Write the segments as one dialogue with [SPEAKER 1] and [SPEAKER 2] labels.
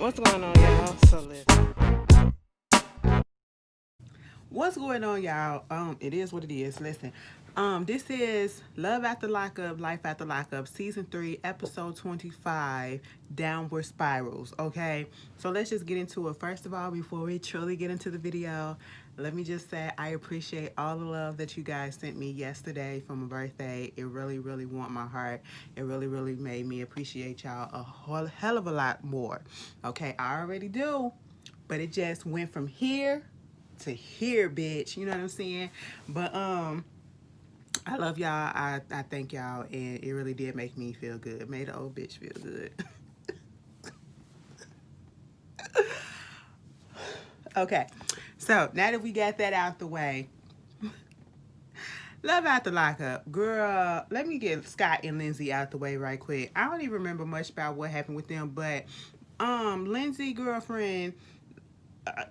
[SPEAKER 1] What's going on, y'all? So listen. What's going on, y'all? It is what it is. Listen. This is Love After Lockup, Life After Lockup, Season 3, Episode 25, Downward Spirals. Okay. So let's just get into it. First of all, before we truly get into the video, let me just say I appreciate all the love that you guys sent me yesterday for my birthday. It really, really warmed my heart. It really, really made me appreciate y'all a whole hell of a lot more. Okay, I already do, but it just went from here to here, bitch. You know what I'm saying? But I love y'all. I thank y'all, and it really did make me feel good. Made the old bitch feel good. Okay, so now that we got that out the way, love out the lockup, girl. Let me get Scott and Lindsay out the way right quick. I don't even remember much about what happened with them, but Lindsay girlfriend, uh,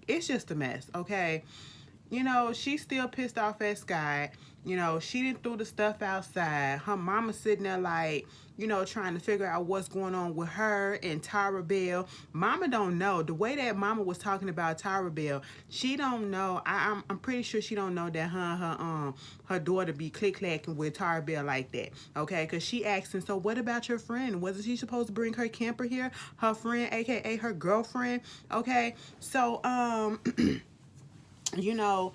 [SPEAKER 1] it's just a mess. Okay, you know, she's still pissed off at Sky. You know, she didn't throw the stuff outside. Her mama sitting there like, you know, trying to figure out what's going on with her and Tyra Bell. Mama don't know. The way that mama was talking about Tyra Bell, she don't know. I'm pretty sure she don't know that her daughter be click-clacking with Tyra Bell like that. Okay, because she asking, so what about your friend? Wasn't she supposed to bring her camper here? Her friend, aka her girlfriend. Okay, so you know,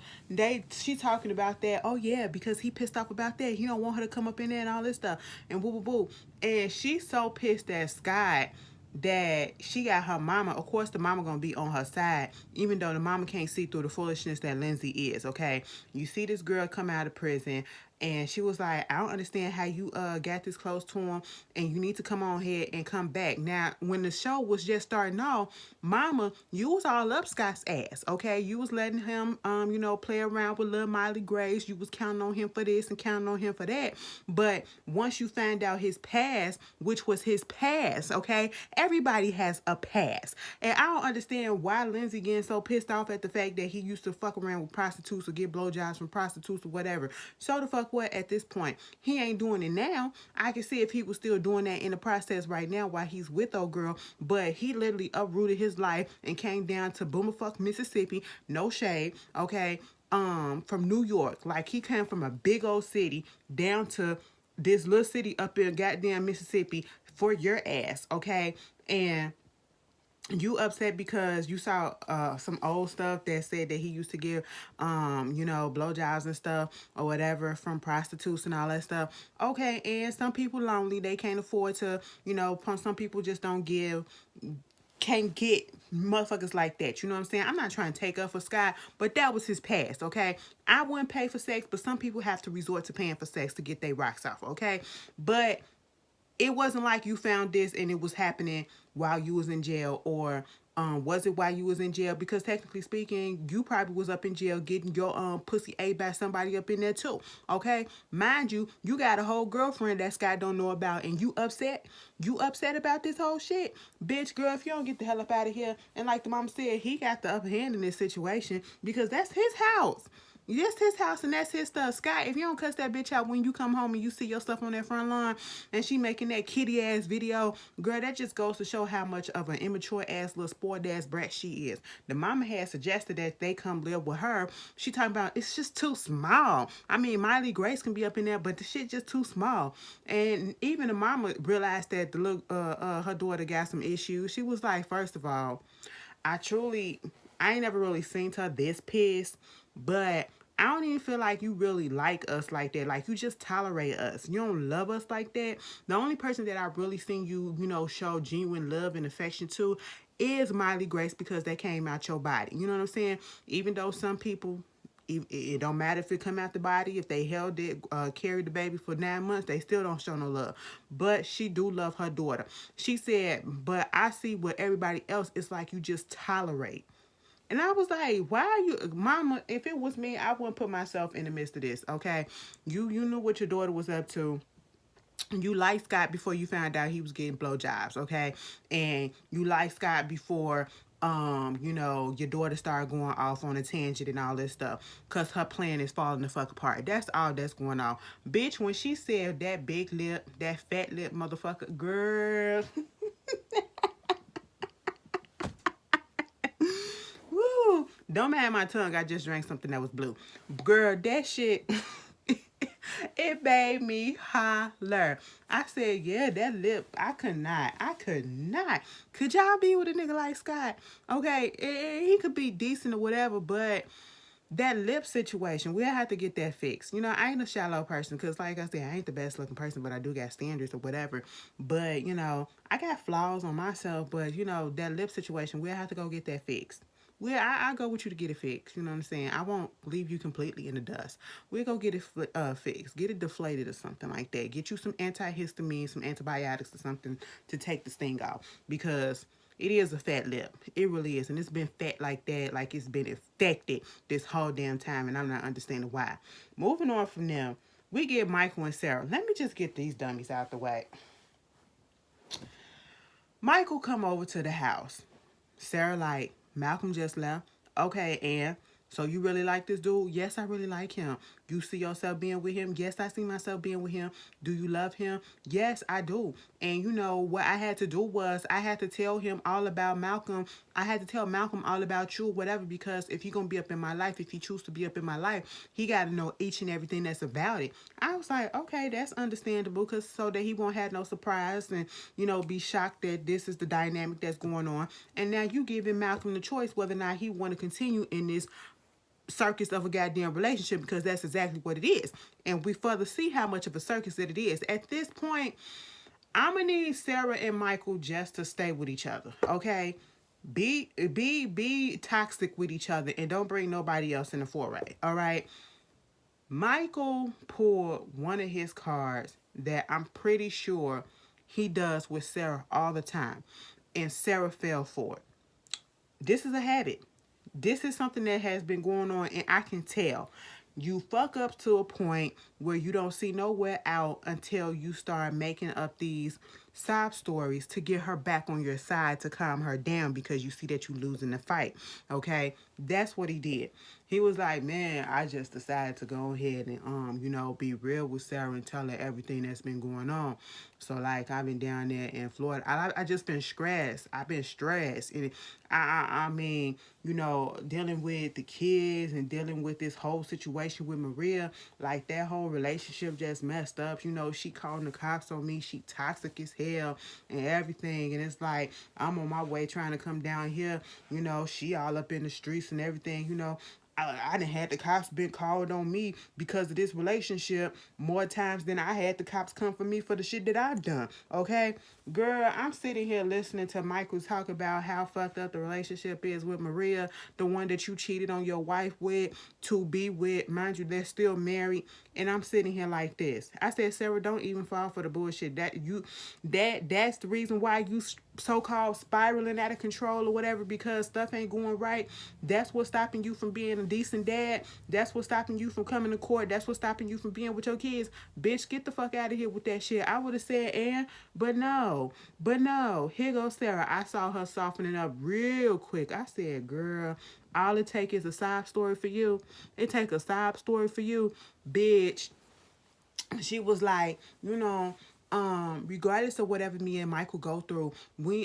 [SPEAKER 1] she talking about that. Oh yeah, because he pissed off about that. He don't want her to come up in there and all this stuff and boo boo boo. And she's so pissed at Scott that she got her mama. Of course, the mama gonna be on her side, even though the mama can't see through the foolishness that Lindsay is. Okay, you see this girl come out of prison. And she was like, I don't understand how you got this close to him, and you need to come on here and come back. Now, when the show was just starting off, mama, you was all up Scott's ass, okay? You was letting him, you know, play around with little Miley Grace. You was counting on him for this and counting on him for that. But once you find out his past, which was his past, okay? Everybody has a past. And I don't understand why Lindsay getting so pissed off at the fact that he used to fuck around with prostitutes or get blowjobs from prostitutes or whatever. So the fuck what at this point? He ain't doing it now. I can see if he was still doing that in the process right now while he's with old girl, but he literally uprooted his life and came down to Boomerfuck, Mississippi. No shade, okay? From New York. Like he came from a big old city down to this little city up in goddamn Mississippi for your ass, okay? And you upset because you saw some old stuff that said that he used to give you know, blowjobs and stuff or whatever from prostitutes and all that stuff. Okay, and some people lonely, they can't afford to, you know, some people just don't give, can't get motherfuckers like that. You know what I'm saying? I'm not trying to take up for Scott, but that was his past, okay? I wouldn't pay for sex, but some people have to resort to paying for sex to get their rocks off, okay? But it wasn't like you found this and it was happening while you was in jail, or was it while you was in jail? Because technically speaking, you probably was up in jail getting your pussy ate by somebody up in there too. Okay, mind you, you got a whole girlfriend that Scott don't know about, and you upset. You upset about this whole shit, bitch, girl. If you don't get the hell up out of here, and like the mom said, he got the upper hand in this situation because that's his house. That's his house and that's his stuff. Scott, if you don't cuss that bitch out when you come home and you see your stuff on that front lawn and she making that kitty ass video, girl, that just goes to show how much of an immature ass little spoiled ass brat she is. The mama had suggested that they come live with her. She talking about it's just too small. I mean, Miley Grace can be up in there, but the shit just too small. And even the mama realized that the little her daughter got some issues. She was like, first of all, I ain't never really seen her this pissed, but I don't even feel like you really like us like that. Like you just tolerate us. You don't love us like that. The only person that I really seen you, you know, show genuine love and affection to is Miley Grace, because that came out your body. You know what I'm saying? Even though some people, it don't matter if it come out the body, if they held it, carried the baby for 9 months, they still don't show no love. But she do love her daughter. She said, but I see what everybody else, it's like you just tolerate. And I was like, why are you, mama, if it was me, I wouldn't put myself in the midst of this, okay? You knew what your daughter was up to. You liked Scott before you found out he was getting blowjobs, okay? And you liked Scott before, you know, your daughter started going off on a tangent and all this stuff, because her plan is falling the fuck apart. That's all that's going on. Bitch, when she said that big lip, that fat lip motherfucker, girl. Don't mind my tongue. I just drank something that was blue. Girl, that shit, it made me holler. I said, yeah, that lip, I could not. I could not. Could y'all be with a nigga like Scott? Okay, he could be decent or whatever, but that lip situation, we'll have to get that fixed. You know, I ain't a shallow person because, like I said, I ain't the best looking person, but I do got standards or whatever. But, you know, I got flaws on myself, but, you know, that lip situation, we'll have to go get that fixed. Well, I'll go with you to get it fixed. You know what I'm saying? I won't leave you completely in the dust. We'll go get it fixed. Get it deflated or something like that. Get you some antihistamine, some antibiotics or something to take the sting off. Because it is a fat lip. It really is. And it's been fat like that, like it's been infected this whole damn time. And I'm not understanding why. Moving on from them, we get Michael and Sarah. Let me just get these dummies out the way. Michael come over to the house. Sarah like, Malcolm just left. Okay, and so you really like this dude? Yes, I really like him. You see yourself being with him? Yes, I see myself being with him. Do you love him? Yes, I do. And you know what I had to do was I had to tell him all about Malcolm. I had to tell Malcolm all about you, whatever, because if you're gonna be up in my life, if he choose to be up in my life, he gotta know each and everything that's about it. I was like, okay, that's understandable, cause so that he won't have no surprise and, you know, be shocked that this is the dynamic that's going on. And now you giving Malcolm the choice whether or not he want to continue in this circus of a goddamn relationship, because that's exactly what it is. And we further see how much of a circus that it is. At this point, I'm gonna need Sarah and Michael just to stay with each other, okay? Be toxic with each other and don't bring nobody else in the foray, all right? Michael pulled one of his cards that I'm pretty sure he does with Sarah all the time, and Sarah fell for it. This is a habit. This is something that has been going on, and I can tell. You fuck up to a point where you don't see nowhere out until you start making up these sob stories to get her back on your side, to calm her down because you see that you losing the fight. Okay? That's what he did. He was like, man, I just decided to go ahead and you know, be real with Sarah and tell her everything that's been going on. So like I've been down there in Florida. I just been stressed. I've been stressed. And I mean, you know, dealing with the kids and dealing with this whole situation with Maria, like that whole relationship just messed up. You know, she calling the cops on me. She toxic as hell and everything. And it's like I'm on my way trying to come down here. You know, she all up in the streets and everything. You know, I done had the cops been called on me because of this relationship more times than I had the cops come for me for the shit that I've done. Okay? Girl, I'm sitting here listening to Michael talk about how fucked up the relationship is with Maria, the one that you cheated on your wife with, to be with. Mind you, they're still married. And I'm sitting here like this. I said, Sarah, don't even fall for the bullshit. That's the reason why you so-called spiraling out of control or whatever, because stuff ain't going right. That's what's stopping you from being a decent dad. That's what's stopping you from coming to court. That's what's stopping you from being with your kids. Bitch, get the fuck out of here with that shit. I would have said, and, but no. But no. Here goes Sarah. I saw her softening up real quick. I said, girl, all it take is a sob story for you. It take a sob story for you, bitch. She was like, you know, regardless of whatever me and Michael go through,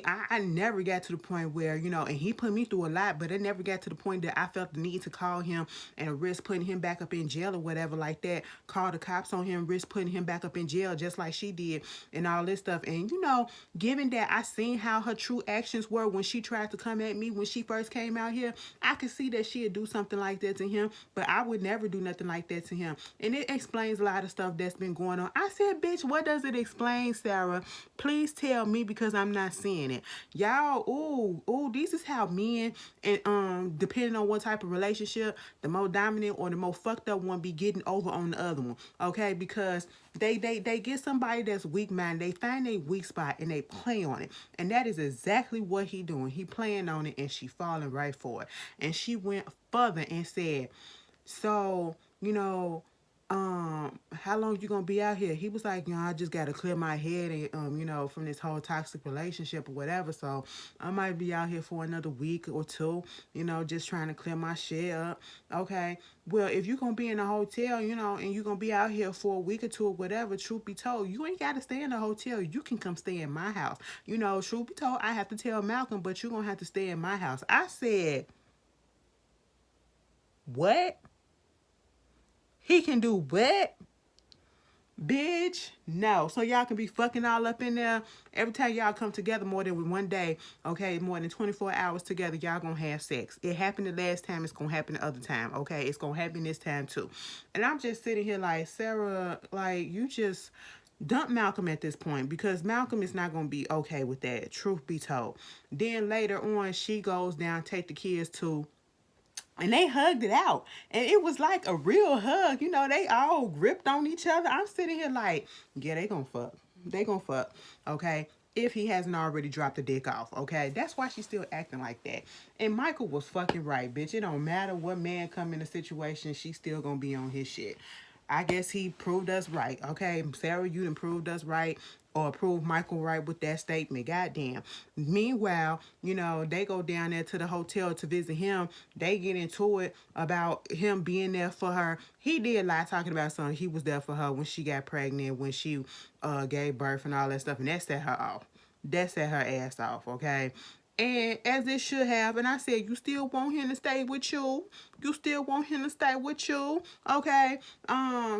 [SPEAKER 1] I never got to the point where, you know, and he put me through a lot, but it never got to the point that I felt the need to call him and risk putting him back up in jail or whatever like that. Call the cops on him, risk putting him back up in jail just like she did and all this stuff. And, you know, given that I seen how her true actions were when she tried to come at me when she first came out here, I could see that she'd do something like that to him, but I would never do nothing like that to him. And it explains a lot of stuff that's been going on. I said, bitch, what does it explain, Sarah? Please tell me, because I'm not seeing it. Y'all, ooh, this is how men, and depending on what type of relationship, the more dominant or the more fucked up one be getting over on the other one. Okay, because they get somebody that's weak minded, they find a weak spot and they play on it. And that is exactly what he doing. He playing on it and she falling right for it. And she went further and said, so, you know, how long you gonna be out here? He was like, you know, I just gotta clear my head and you know, from this whole toxic relationship or whatever. So I might be out here for another week or two, you know, just trying to clear my shit up. Okay. Well, if you're gonna be in a hotel, you know, and you're gonna be out here for a week or two or whatever, truth be told, you ain't gotta stay in a hotel. You can come stay in my house. You know, truth be told, I have to tell Malcolm, but you're gonna have to stay in my house. I said, What? He can do what? Bitch, no. So y'all can be fucking all up in there. Every time y'all come together more than one day, okay, more than 24 hours together, y'all gonna have sex. It happened the last time, it's gonna happen the other time, okay? It's gonna happen this time too. And I'm just sitting here like, Sarah, like, you just dump Malcolm at this point because Malcolm is not gonna be okay with that, truth be told. Then later on, she goes down, take the kids to, and they hugged it out, and it was like a real hug. You know, they all gripped on each other. I'm sitting here like, yeah, they gonna fuck. They gonna fuck. Okay, if he hasn't already dropped the dick off. Okay, that's why she's still acting like that. And Michael was fucking right, bitch. It don't matter what man come in the situation, she's still gonna be on his shit. I guess he proved us right. Okay, Sarah, you done proved us right, or proved Michael right with that statement. Goddamn. Meanwhile, you know, they go down there to the hotel to visit him. They get into it about him being there for her. He did lie talking about something. He was there for her when she got pregnant, when she gave birth and all that stuff, and that set her off. That set her ass off, okay? And as it should have. And I said, you still want him to stay with you? You still want him to stay with you? Okay.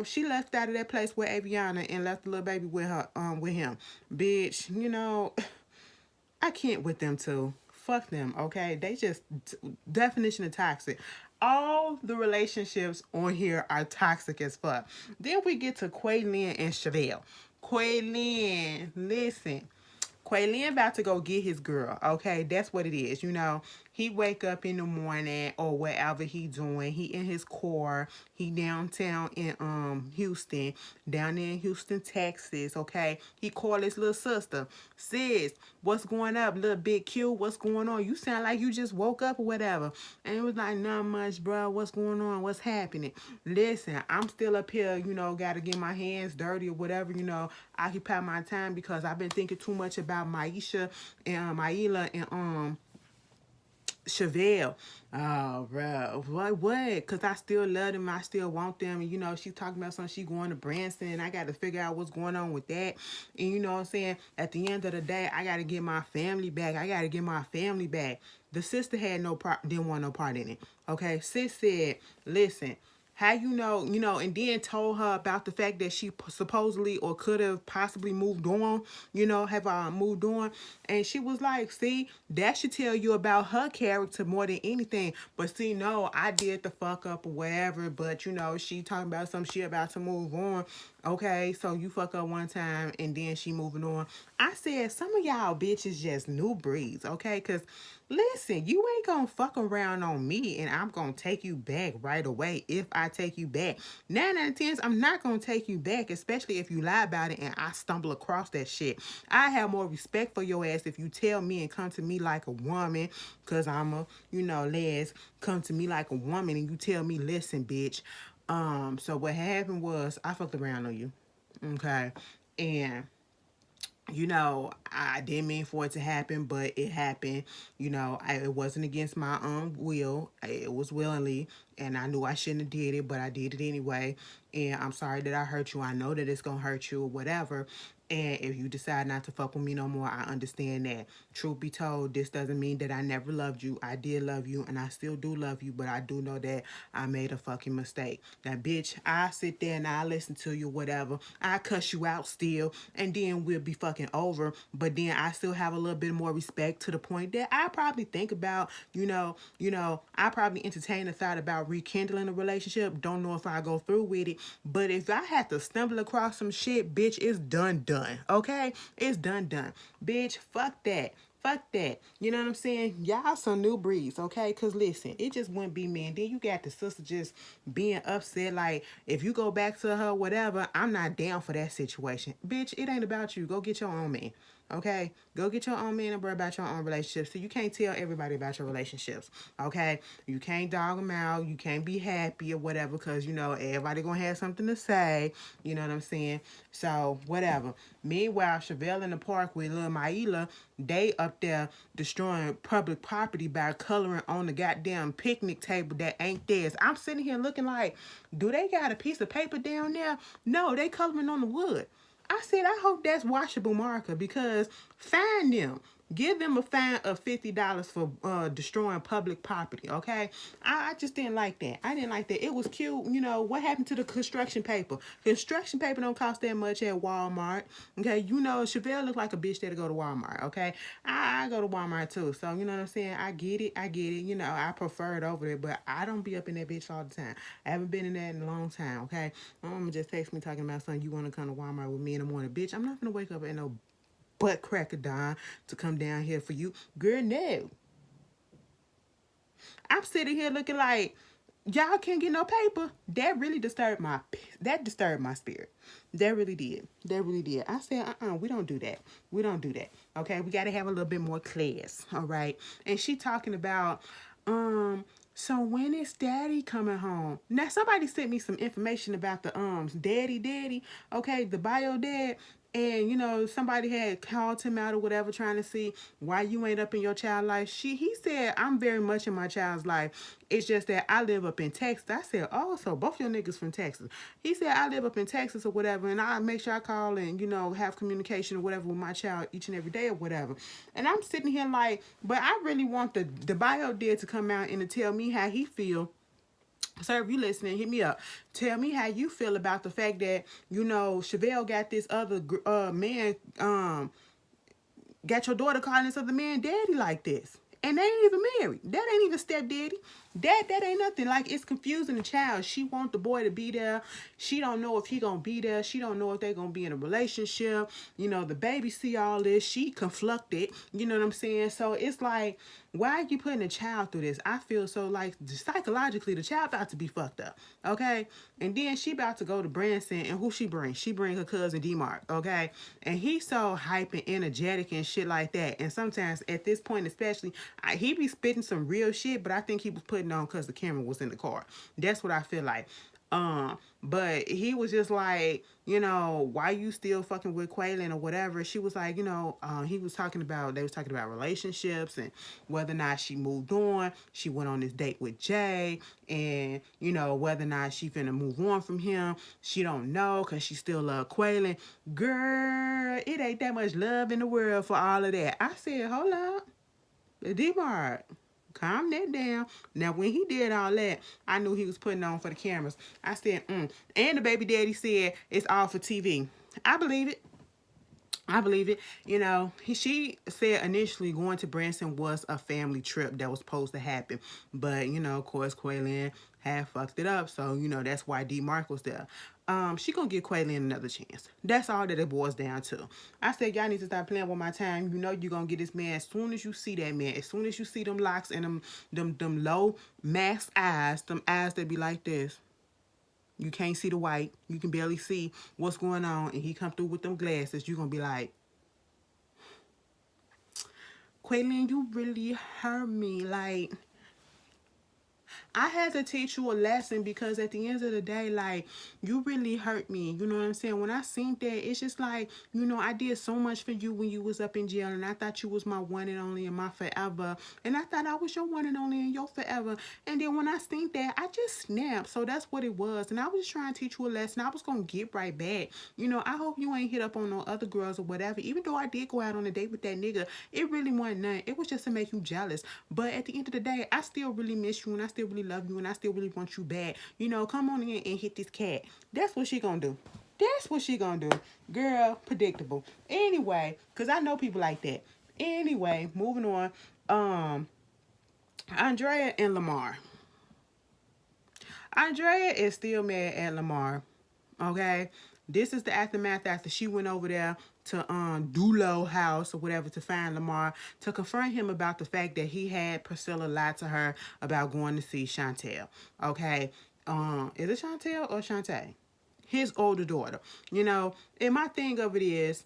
[SPEAKER 1] She left out of that place with Aviana and left the little baby with her, with him. Bitch, you know, I can't with them too. Fuck them, okay? They just definition of toxic. All the relationships on here are toxic as fuck. Then we get to Quaylin and Chevelle. Quaylin, listen. Quaylin about to go get his girl. Okay, that's what it is. You know, he wake up in the morning or whatever he doing. He in his car. He downtown in Houston, down there in Houston, Texas. Okay, he called his little sister. Sis, what's going up, little big Q? What's going on? You sound like you just woke up or whatever. And it was like, not much, bro. What's going on? What's happening? Listen, I'm still up here. You know, got to get my hands dirty or whatever. You know, occupy my time because I've been thinking too much about Maisha and Maila and Chevelle. Oh, bro. What? Because I still love them. I still want them. And, you know, she's talking about something. She going to Branson. And I got to figure out what's going on with that. And, you know what I'm saying? At the end of the day, I got to get my family back. I got to get my family back. The sister had no part, didn't want no part in it. Okay? Sis said, listen, how you know, and then told her about the fact that she supposedly or could have possibly moved on, you know, have moved on. And she was like, see, that should tell you about her character more than anything. But see, no, I did the fuck up or whatever. But, you know, she talking about some shit about to move on. Okay, so you fuck up one time and then she moving on. I said, some of y'all bitches just new breeds, okay? Because listen, you ain't gonna fuck around on me and I'm gonna take you back right away if I take you back. 9 out of 10, I'm not gonna take you back, especially if you lie about it and I stumble across that shit. I have more respect for your ass if you tell me and come to me like a woman, because I'm a, you know, les, come to me like a woman and you tell me, listen, bitch. So what happened was I fucked around on you. Okay. And you know, I didn't mean for it to happen, but it happened. You know, it wasn't against my own will. It was willingly, and I knew I shouldn't have did it, but I did it anyway. And I'm sorry that I hurt you. I know that it's gonna hurt you or whatever. And if you decide not to fuck with me no more, I understand that. Truth be told, this doesn't mean that I never loved you. I did love you, and I still do love you, but I do know that I made a fucking mistake. Now, bitch, I sit there and I listen to you, whatever. I cuss you out still, and then we'll be fucking over. But then I still have a little bit more respect to the point that I probably think about, I probably entertain the thought about rekindling a relationship. Don't know if I go through with it. But if I had to stumble across some shit, bitch, it's done. Okay? It's done. Bitch, fuck that. Fuck that. You know what I'm saying? Y'all some new breeds, okay? Because listen, it just wouldn't be me. And then you got the sister just being upset. Like, if you go back to her, whatever, I'm not down for that situation. Bitch, it ain't about you. Go get your own man. Okay? Go get your own man and worry about your own relationships. So you can't tell everybody about your relationships. Okay? You can't dog them out. You can't be happy or whatever because, you know, everybody gonna have something to say. You know what I'm saying? So, whatever. Meanwhile, Chevelle in the park with little Maila, they up there destroying public property by coloring on the goddamn picnic table that ain't theirs. I'm sitting here looking like, do they got a piece of paper down there? No, they coloring on the wood. I said, I hope that's washable marker because find them. Give them a fine of $50 for destroying public property. Okay, I just didn't like that. I didn't like that. It was cute. You know what happened to the construction paper? Construction paper don't cost that much at Walmart. Okay, you know Chevelle look like a bitch that'll go to Walmart. Okay, I go to Walmart too. So you know what I'm saying. I get it. I get it. You know I prefer it over there, but I don't be up in that bitch all the time. I haven't been in that in a long time. Okay, my mama just text me talking about something. You want to come to Walmart with me in the morning, bitch? I'm not gonna wake up at no butt crack of dawn to come down here for you. Girl, no. I'm sitting here looking like y'all can't get no paper. That disturbed my spirit. That really did. That really did. I said, we don't do that. We don't do that. Okay, we gotta have a little bit more class. All right. And she talking about so when is daddy coming home? Now somebody sent me some information about the daddy, okay, the bio dad. And you know, somebody had called him out or whatever, trying to see why you ain't up in your child life. He said, I'm very much in my child's life. It's just that I live up in Texas. I said, oh, so both your niggas from Texas. He said, I live up in Texas or whatever, and I make sure I call and, you know, have communication or whatever with my child each and every day or whatever. And I'm sitting here like, but I really want the bio dad to come out and to tell me how he feel. Sir, if you listening, hit me up. Tell me how you feel about the fact that, you know, Chevelle got this other man, got your daughter calling this other man daddy like this. And they ain't even married. That ain't even stepdaddy. That ain't nothing. Like, it's confusing the child. She want the boy to be there. She don't know if he gonna be there. She don't know if they gonna be in a relationship. You know, the baby see all this. She conflicted. You know what I'm saying? So it's like, why are you putting a child through this? I feel so like psychologically the child about to be fucked up. Okay? And then she about to go to Branson, and who she bring? She bring her cousin D-Mark, okay? And he's so hype and energetic and shit like that. And sometimes at this point especially, he be spitting some real shit, but I think he was putting on because the camera was in the car. That's what I feel like. But he was just like, you know, why you still fucking with Quaylin or whatever. She was like, you know, they was talking about relationships and whether or not she moved on. She went on this date with Jay, and you know, whether or not she finna move on from him, she don't know because she still love Quaylin. Girl, it ain't that much love in the world for all of that. I said, hold up, D-Mart, calm that down. Now, when he did all that, I knew he was putting on for the cameras. I said, And the baby daddy said it's all for TV. I believe it. I believe it. You know, she said initially going to Branson was a family trip that was supposed to happen. But, you know, of course, Quaylin had fucked it up. So, you know, that's why D-Mark was there. She gonna give Quaylin another chance. That's all that it boils down to. I said, y'all need to stop playing with my time. You know you're gonna get this man as soon as you see that man. As soon as you see them locks and them low masked eyes, them eyes that be like this. You can't see the white. You can barely see what's going on. And he come through with them glasses. You're going to be like, Quaylin, you really hurt me. Like, I had to teach you a lesson because at the end of the day, like, you really hurt me. You know what I'm saying? When I seen that, it's just like, you know, I did so much for you when you was up in jail, and I thought you was my one and only and my forever. And I thought I was your one and only and your forever. And then when I seen that, I just snapped. So that's what it was. And I was just trying to teach you a lesson. I was going to get right back. You know, I hope you ain't hit up on no other girls or whatever. Even though I did go out on a date with that nigga, it really wasn't nothing. It was just to make you jealous. But at the end of the day, I still really miss you, and I still really love you, and I still really want you back. You know, come on in and hit this cat. That's what she gonna do. That's what she gonna do. Girl, predictable. Anyway, because I know people like that. Anyway, moving on. Andrea and Lamar. Andrea is still mad at Lamar. Okay? This is the aftermath after she went over there to Dulo house or whatever to find Lamar to confront him about the fact that he had Priscilla lie to her about going to see Chantel. Okay? Is it Chantel or Shantae? His older daughter. You know, and my thing of it is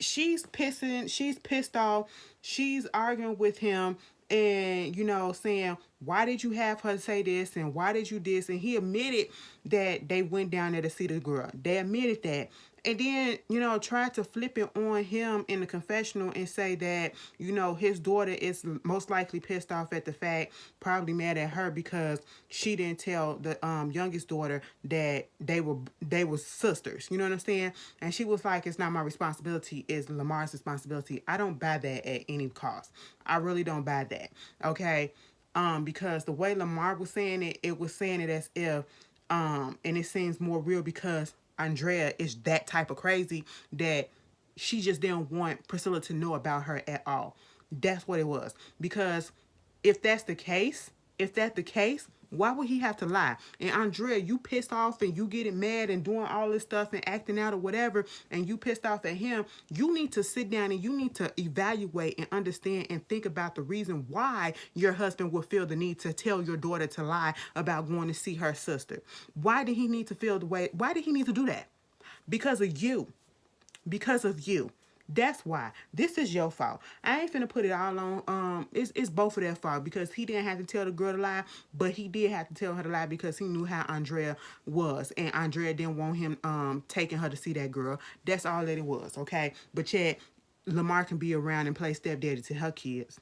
[SPEAKER 1] she's pissed off, she's arguing with him, and you know, saying, why did you have her say this and why did you this? And he admitted that they went down there to see the girl. They admitted that. And then, tried to flip it on him in the confessional and say that, his daughter is most likely pissed off at the fact, probably mad at her because she didn't tell the youngest daughter that they were sisters. You know what I'm saying? And she was like, it's not my responsibility, it's Lamar's responsibility. I don't buy that at any cost. I really don't buy that. Okay? Because the way Lamar was saying it, it was saying it as if and it seems more real because Andrea is that type of crazy that she just didn't want Priscilla to know about her at all. That's what it was. Because if that's the case, why would he have to lie? And Andrea, you pissed off and you getting mad and doing all this stuff and acting out or whatever, and you pissed off at him, you need to sit down and you need to evaluate and understand and think about the reason why your husband would feel the need to tell your daughter to lie about going to see her sister. Why did he need to feel the way? Why did he need to do that? Because of you. Because of you. That's why. This is your fault. I ain't finna put it all on it's both of their fault because he didn't have to tell the girl to lie, but he did have to tell her to lie because he knew how Andrea was. And Andrea didn't want him taking her to see that girl. That's all that it was, okay? But yet Lamar can be around and play stepdaddy to her kids.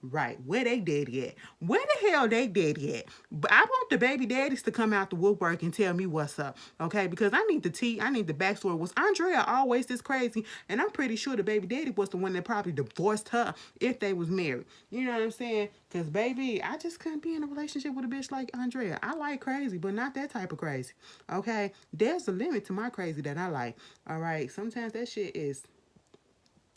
[SPEAKER 1] Right. Where they daddy at? Where the hell they daddy at? But I want the baby daddies to come out the woodwork and tell me what's up, okay? Because I need the tea. I need the backstory. Was Andrea always this crazy? And I'm pretty sure the baby daddy was the one that probably divorced her if they was married. You know what I'm saying? Because, baby, I just couldn't be in a relationship with a bitch like Andrea. I like crazy, but not that type of crazy, okay? There's a limit to my crazy that I like, all right? Sometimes that shit is...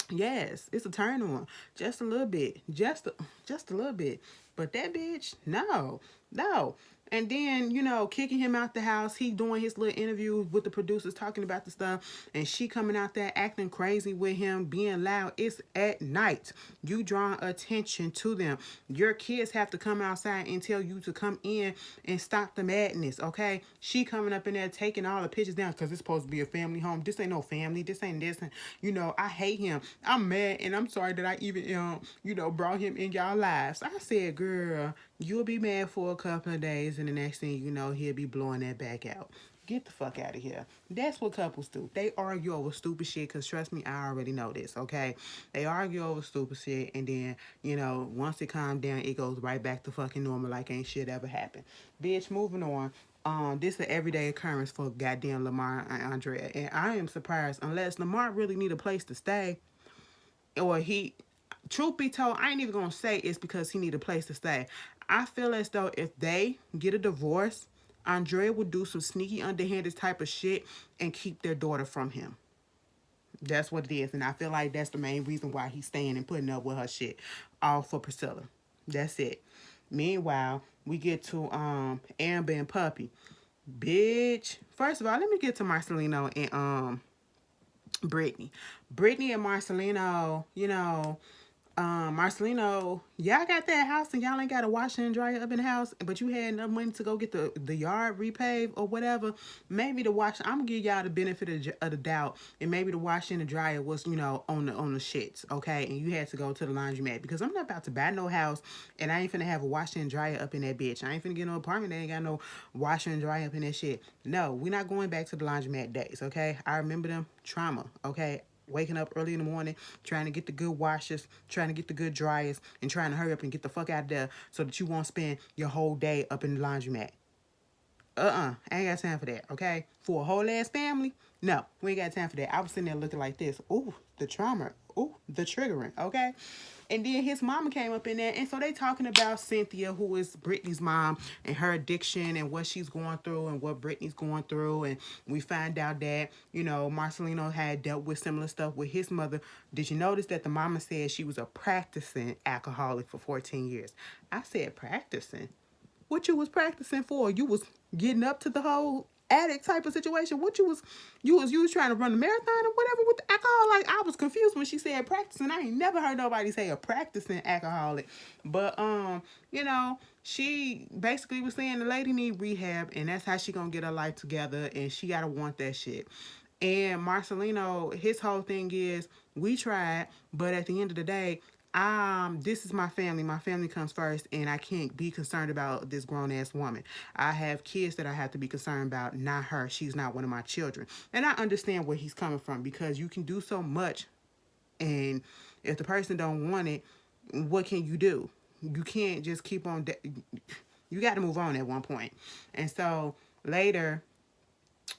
[SPEAKER 1] Yes, it's a turn on. Just a little bit. Just a little bit. But that bitch, no. No. And then, kicking him out the house. He doing his little interviews with the producers talking about the stuff. And she coming out there acting crazy with him, being loud. It's at night. You drawing attention to them. Your kids have to come outside and tell you to come in and stop the madness, okay? She coming up in there taking all the pictures down because it's supposed to be a family home. This ain't no family. This ain't this. And, I hate him. I'm mad and I'm sorry that I even, brought him in y'all lives. I said, girl, you'll be mad for a couple of days and the next thing you know, he'll be blowing that back out. Get the fuck out of here. That's what couples do. They argue over stupid shit because trust me, I already know this, okay? They argue over stupid shit and then, once it calms down, it goes right back to fucking normal like ain't shit ever happened. Bitch, moving on. This is an everyday occurrence for goddamn Lamar and Andrea. And I am surprised unless Lamar really need a place to stay or he... Truth be told, I ain't even gonna say it's because he need a place to stay. I feel as though if they get a divorce, Andrea would do some sneaky, underhanded type of shit and keep their daughter from him. That's what it is, and I feel like that's the main reason why he's staying and putting up with her shit, all for Priscilla. That's it. Meanwhile, we get to Amber and Puppy. Bitch. First of all, let me get to Marcelino and Brittany. Brittany and Marcelino, Marcelino, y'all got that house and y'all ain't got a washer and dryer up in the house, but you had enough money to go get the yard repaved or whatever. Maybe the washer, I'm gonna give y'all the benefit of the doubt, and maybe the washer and the dryer was, on the shits, okay? And you had to go to the laundromat because I'm not about to buy no house and I ain't finna have a washer and dryer up in that bitch. I ain't finna get no apartment that ain't got no washer and dryer up in that shit. No, we're not going back to the laundromat days, okay? I remember them trauma, okay? Waking up early in the morning, trying to get the good washers, trying to get the good dryers, and trying to hurry up and get the fuck out of there so that you won't spend your whole day up in the laundromat. I ain't got time for that, okay? For a whole ass family? No, we ain't got time for that. I was sitting there looking like this. Ooh, the trauma. Ooh, the triggering, okay? And then his mama came up in there, and so they talking about Cynthia, who is Brittany's mom, and her addiction and what she's going through and what Brittany's going through. And we find out that, Marcelino had dealt with similar stuff with his mother. Did you notice that the mama said she was a practicing alcoholic for 14 years? I said practicing? What you was practicing for? You was getting up to the whole addict type of situation. What you was trying to run a marathon or whatever with the alcohol? Like, I was confused when she said practicing. I ain't never heard nobody say a practicing alcoholic. But she basically was saying the lady need rehab and that's how she gonna get her life together and she gotta want that shit. And Marcelino, his whole thing is, we tried, but at the end of the day, this is my family. My family comes first, and I can't be concerned about this grown ass woman. I have kids that I have to be concerned about, not her. She's not one of my children. And I understand where he's coming from, because you can do so much, and if the person don't want it, what can you do? You can't just keep on. You got to move on at one point. And so later,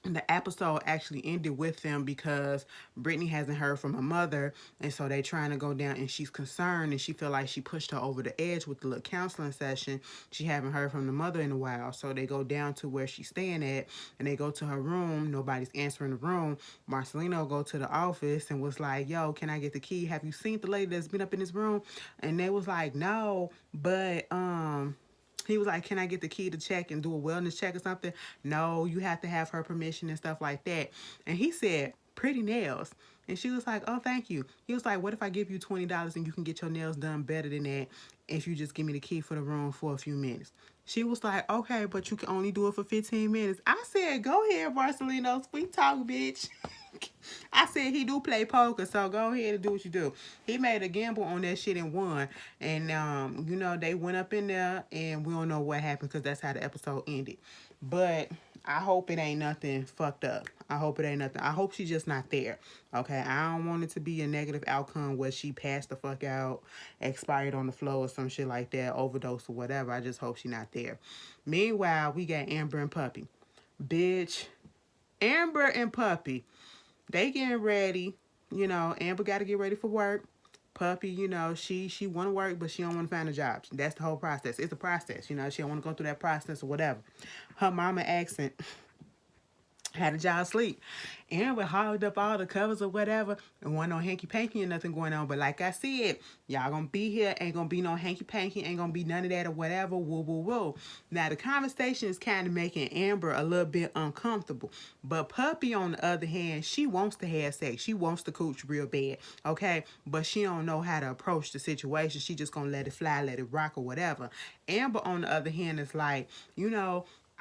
[SPEAKER 1] the episode actually ended with them because Brittany hasn't heard from her mother, and so they trying to go down, and she's concerned, and she feel like she pushed her over the edge with the little counseling session. She haven't heard from the mother in a while, so they go down to where she's staying at, and they go to her room. Nobody's answering the room. Marcelino go to the office and was like, "Yo, can I get the key? Have you seen the lady that's been up in this room?" And they was like, "No, but he was like, "Can I get the key to check and do a wellness check or something?" "No, you have to have her permission and stuff like that." And he said, "Pretty nails." And she was like, "Oh, thank you." He was like, "What if I give you $20 and you can get your nails done better than that if you just give me the key for the room for a few minutes?" She was like, "Okay, but you can only do it for 15 minutes. I said, "Go ahead, Marcelino. Sweet talk, bitch." I said he do play poker, so go ahead and do what you do. He made a gamble on that shit and won. And they went up in there, and we don't know what happened because that's how the episode ended. But I hope it ain't nothing fucked up. I hope it ain't nothing. I hope she's just not there. Okay, I don't want it to be a negative outcome where she passed the fuck out, expired on the floor or some shit like that, overdose or whatever. I just hope she not there. Meanwhile, we got Amber and Puppy. Bitch, Amber and Puppy, they getting ready. Amber got to get ready for work. Puppy, she want to work, but she don't want to find a job. That's the whole process. It's a process. She don't want to go through that process or whatever. Her mama accent had a job sleep. Amber hogged up all the covers or whatever, and wasn't no hanky panky or nothing going on. But like I said, y'all gonna be here, ain't gonna be no hanky panky, ain't gonna be none of that or whatever. Woo woo woo. Now the conversation is kind of making Amber a little bit uncomfortable. But Puppy, on the other hand, she wants to have sex. She wants to cooch real bad. Okay? But she don't know how to approach the situation. She just gonna let it fly, let it rock or whatever. Amber, on the other hand, is like,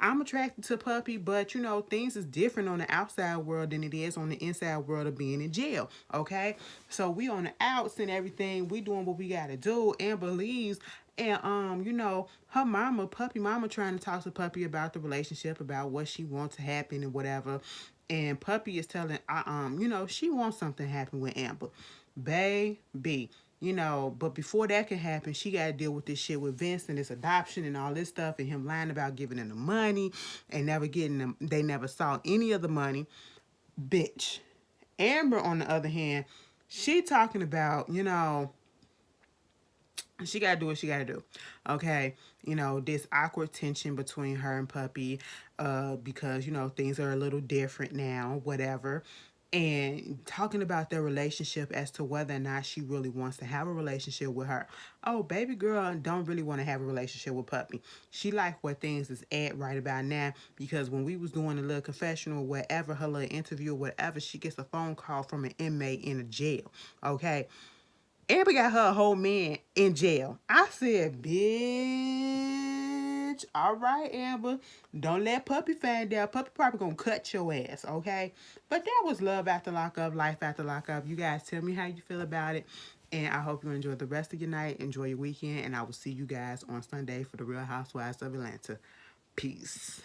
[SPEAKER 1] I'm attracted to Puppy, but things is different on the outside world than it is on the inside world of being in jail. Okay, so we on the outs and everything. We doing what we gotta do. Amber leaves, and her mama, Puppy mama, trying to talk to Puppy about the relationship, about what she wants to happen and whatever. And Puppy is telling, she wants something to happen with Amber, baby. But before that can happen, she got to deal with this shit with Vince and this adoption and all this stuff, and him lying about giving them the money and never getting them. They never saw any of the money. Bitch. Amber, on the other hand, she talking about, she got to do what she got to do. Okay. This awkward tension between her and Puppy, because, things are a little different now, whatever. And talking about their relationship as to whether or not she really wants to have a relationship with her. Oh, baby girl don't really want to have a relationship with Puppy. She like where things is at right about now, because when we was doing a little confessional, whatever, her little interview or whatever, she gets a phone call from an inmate in a jail. Okay. Amber got her whole man in jail. I said, bitch, all right, Amber. Don't let Puppy find out. Puppy probably gonna cut your ass, okay? But that was Love After Lockup, Life After Lockup. You guys tell me how you feel about it. And I hope you enjoy the rest of your night. Enjoy your weekend. And I will see you guys on Sunday for the Real Housewives of Atlanta. Peace.